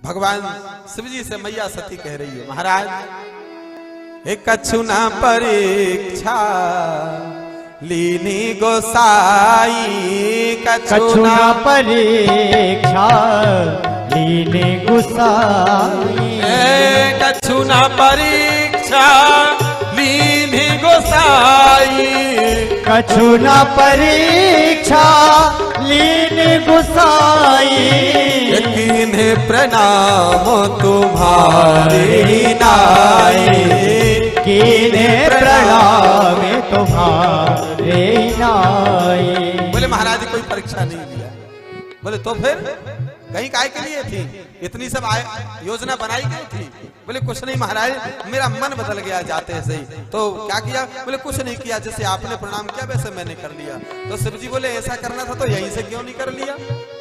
भगवान शिव जी से मैया सती कह रही है, महाराज एक कछु ना परीक्षा लीनी गोसाई, कछु ना परीक्षा लीनी गोसाई, कछु ना परीक्षा लीनी गोसाई, कछु ना परीक्षा लीनी गोसाई, कीन्हे प्रणाम तुम्हारी नाई, कीन्हे प्रणाम तुम्हारे नाई। बोले महाराज कोई परीक्षा नहीं लिया। बोले तो फिर कहीं काय के लिए थी, इतनी सब योजना बनाई गई थी। बोले कुछ नहीं महाराज, मेरा मन बदल गया जाते से ही। तो क्या किया? बोले कुछ नहीं किया, जैसे आपने प्रणाम किया वैसे मैंने कर लिया। तो शिव जी बोले ऐसा करना था तो यहीं से क्यों नहीं कर लिया,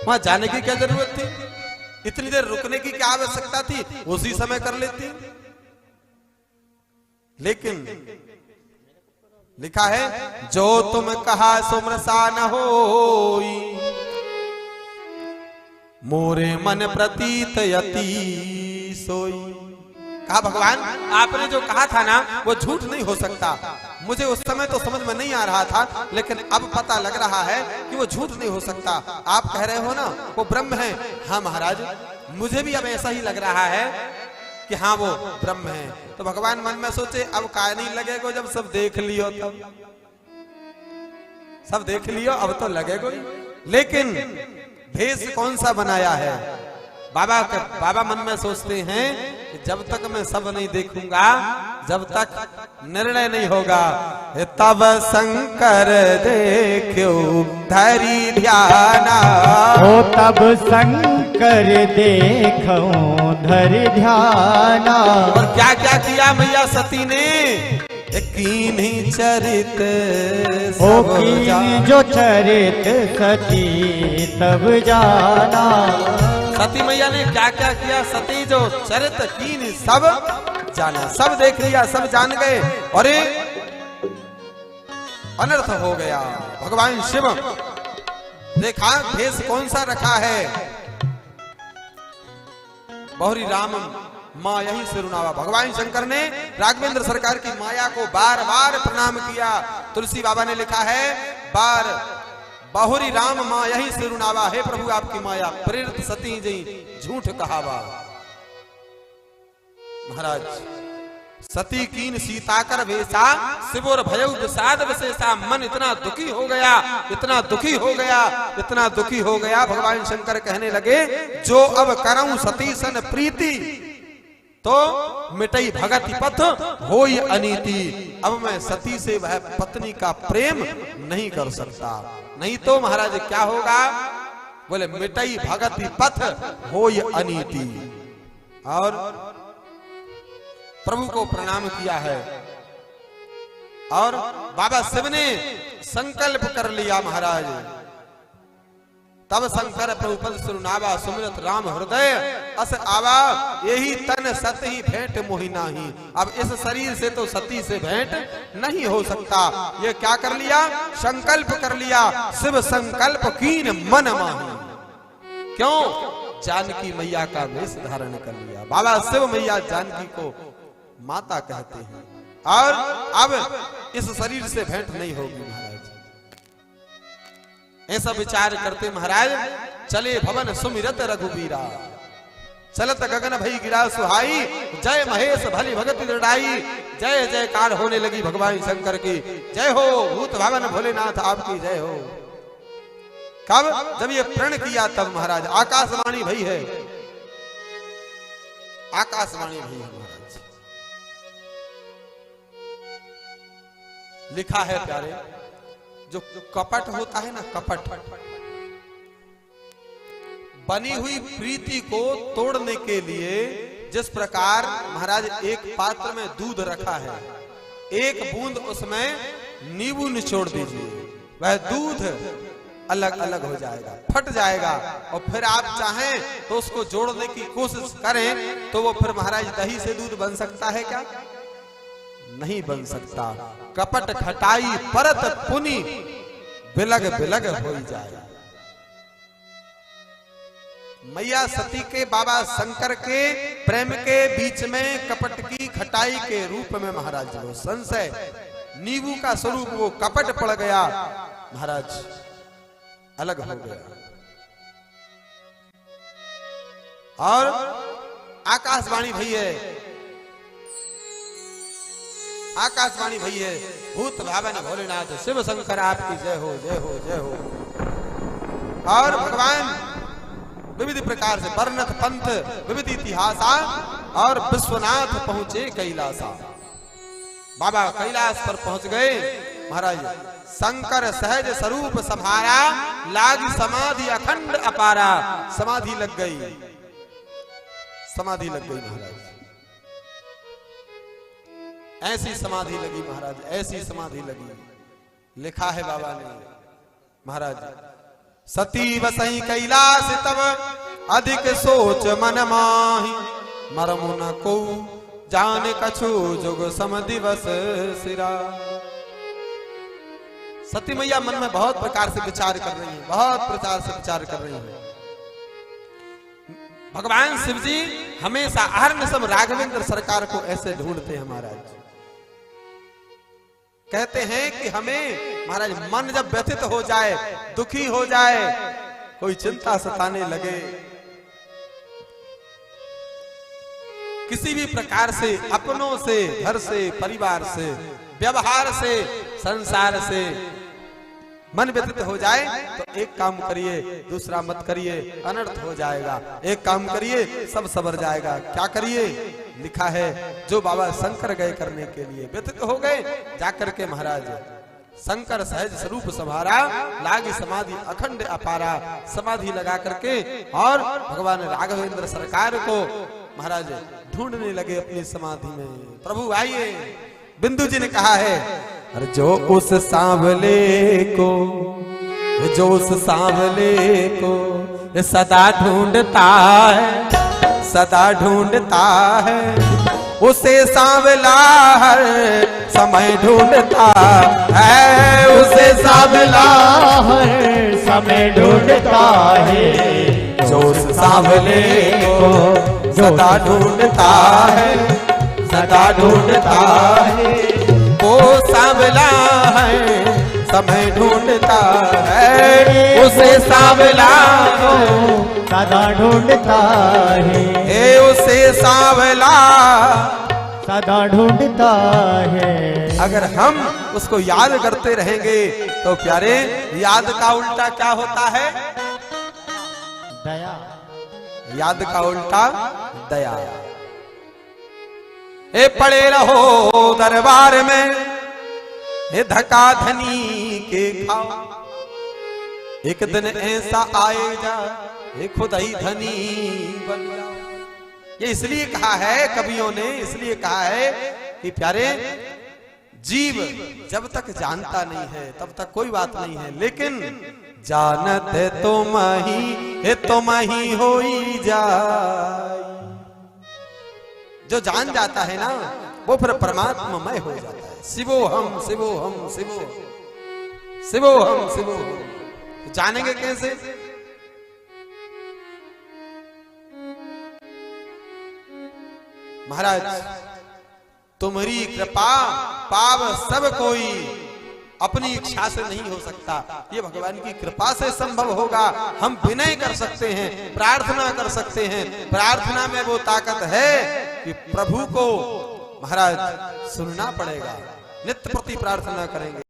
वहां जाने की क्या जरूरत थी, इतनी देर रुकने की क्या आवश्यकता थी, उसी समय कर लेती। लेकिन लिखा है जो तुम कहा सुमरसा न होई, मोरे मन प्रतीत यति सोई। कहा भगवान आपने जो कहा था ना वो झूठ नहीं हो सकता। मुझे उस समय तो समझ में नहीं आ रहा था, लेकिन अब पता लग रहा है कि वो झूठ नहीं हो सकता। आप कह रहे हो ना वो ब्रह्म है। हाँ महाराज, मुझे भी अब ऐसा ही लग रहा है कि हाँ वो ब्रह्म है। तो भगवान मन में सोचे अब काय नहीं लगेगा, जब सब देख लियो तब सब देख लियो अब तो लगेगा ही। लेकिन भेष कौन सा बनाया है? बाबा मन में सोचते हैं कि जब तक मैं सब नहीं देखूंगा, जब तक निर्णय नहीं होगा, तब शंकर देखो धरी ध्याना, हो तब शंकर देखो धरि ध्याना। और क्या क्या किया मैया सती ने? कीन्ही चरित हो कीन्ही जो चरित सती तब जाना। सती मैया ने क्या क्या किया? सती जो चरित कीन्ही सब जाना, सब देख लिया, सब जान गए और अनर्थ हो गया। भगवान शिव देखा भेष कौन सा रखा है, बहुरी राम माँ यही सिरुनावा। भगवान शंकर ने राघवेंद्र सरकार की माया को बार बार प्रणाम किया। तुलसी बाबा ने लिखा है बार बहुरी राम माँ यही सिरुनावा, हे प्रभु आपकी माया प्रेरित सती जी झूठ कहावा। महाराज सती कीन सीता कर भेसा, शिवोर भयउ विषाद विशेषा। मन इतना दुखी हो गया, इतना दुखी हो गया, इतना दुखी हो गया। भगवान शंकर कहने लगे जो अब करऊं सती सन प्रीति, तो मिटई भगति पथ होई अनीति। अब मैं सती से वह पत्नी का प्रेम नहीं कर सकता, नहीं तो महाराज क्या होगा? बोले मिटई भगति पथ होई अनीति। और प्रभु को प्रणाम किया है और बाबा शिव ने संकल्प कर लिया महाराज। तब शंकर प्रभु पद सुनावा, सुमिरत राम हृदय अस आवा, यही तन सत ही भेंट मोहि नाही। अब इस शरीर से तो सती से भेंट नहीं हो सकता। ये क्या कर लिया? संकल्प कर लिया। शिव संकल्प कीन मन माही। क्यों? जानकी मैया का वेश धारण कर लिया। बाबा शिव मैया जानकी को माता कहते हैं और अब इस शरीर से भेंट नहीं होगी। महाराज ऐसा विचार करते महाराज चले भवन सुमिरत रघुबीरा, चलत गगन भई गिरा सुहाई, जय महेश भली भगति दृढ़ाई। जय जयकार होने लगी भगवान शंकर की। जय हो भूत भावन भोलेनाथ आपकी जय हो। कब? जब ये प्रण किया तब महाराज आकाशवाणी भई है, आकाशवाणी भई है महाराज। लिखा है प्यारे, जो कपट होता है ना, कपट, बनी हुई प्रीति को तोड़ने के लिए जिस प्रकार महाराज एक पात्र में दूध रखा है, एक बूंद उसमें नींबू निचोड़ दीजिए, वह दूध अलग अलग हो जाएगा, फट जाएगा। और फिर आप चाहें तो उसको जोड़ने की कोशिश करें तो वो फिर महाराज दही से दूध बन सकता है क्या? नहीं बन सकता। कपट खटाई परत पुनि बिलग बिलग हो जाए। मैया सती के बाबा शंकर के प्रेम के बीच में कपट की खटाई के रूप में महाराज वो संशय नींबू का स्वरूप वो कपट पड़ गया, महाराज अलग हो गया। और आकाशवाणी भई है, आकाशवाणी भई है, भूत भावन भोलेनाथ शिव शंकर आपकी जय हो जय हो जय हो। और भगवान विविध प्रकार से वर्णत पंथ विविध इतिहासा और विश्वनाथ पहुंचे कैलासा। बाबा कैलाश पर पहुंच गए, महाराज शंकर सहज स्वरूप संभारा, लाग समाधि अखंड अपारा। समाधि लग गई, समाधि लग गई महाराज, ऐसी समाधि लगी महाराज, ऐसी समाधि लगी। लिखा है बाबा ने महाराज, सती बसई कैलाश तब अधिक सोच मन माही, मरम न को जान कछु जुग सम दिवस सिरा। सती मैया मन में बहुत प्रकार से विचार कर रही है, बहुत प्रकार से विचार कर रही है। भगवान शिव जी हमेशा अहरनिशम राघवेंद्र सरकार को ऐसे ढूंढते हैं महाराज। कहते हैं कि हमें महाराज मन जब व्यथित हो जाए, दुखी हो जाए, कोई चिंता सताने लगे, किसी भी प्रकार से, अपनों से, घर से, परिवार से, व्यवहार से, संसार से मन व्यतीत हो जाए तो एक काम करिए, दूसरा मत करिए, अनर्थ हो जाएगा। एक काम करिए, सब सबर जाएगा। क्या करिए? लिखा है जो बाबा शंकर गए करने के लिए व्यतीत हो गए, जाकर के महाराज शंकर सहज स्वरूप संभारा, लागी समाधि अखंड अपारा। समाधि लगा करके और भगवान राघवेंद्र सरकार को महाराज ढूंढने लगे अपनी समाधि में। प्रभु आइए। बिंदु जी ने कहा है, अरे जो उस सांवले को, जो उस सांवले को सदा ढूंढता है, सदा ढूंढता है, उसे सांवला हर समय ढूंढता है, उसे सांवला हर समय ढूंढता है। जो उस सांवले को सदा ढूंढता है, सदा ढूंढता है, वो सांवला है समय ढूंढता है, उसे सांवला सदा ढूंढता है, उसे सांवला सदा ढूंढता है। अगर हम उसको याद करते रहेंगे तो प्यारे, याद का उल्टा क्या होता है? दया। याद का उल्टा दया। ए पड़े रहो दरबार में, ए धका धनी के खाओ, एक दिन ऐसा आएगा ए खुद ही धनी बन जाओ। ये इसलिए कहा है कवियों ने, इसलिए कहा है कि प्यारे जीव जब तक जानता नहीं है तब तक कोई बात नहीं है, लेकिन जानत है तो मही हो ही जाए। जो जान जाता है ना वो फिर परमात्मामय हो जाता है। शिवो हम शिवो हम शिवो, शिवो हम शिवो। तो जानेंगे कैसे? महाराज तुम्हारी कृपा पाव सब कोई, अपनी इच्छा से नहीं हो सकता, ये भगवान की कृपा से संभव होगा। हम विनय कर सकते हैं, प्रार्थना कर सकते हैं। प्रार्थना में वो ताकत है कि प्रभु को महाराज सुनना पड़ेगा, नित्य प्रति प्रार्थना करेंगे।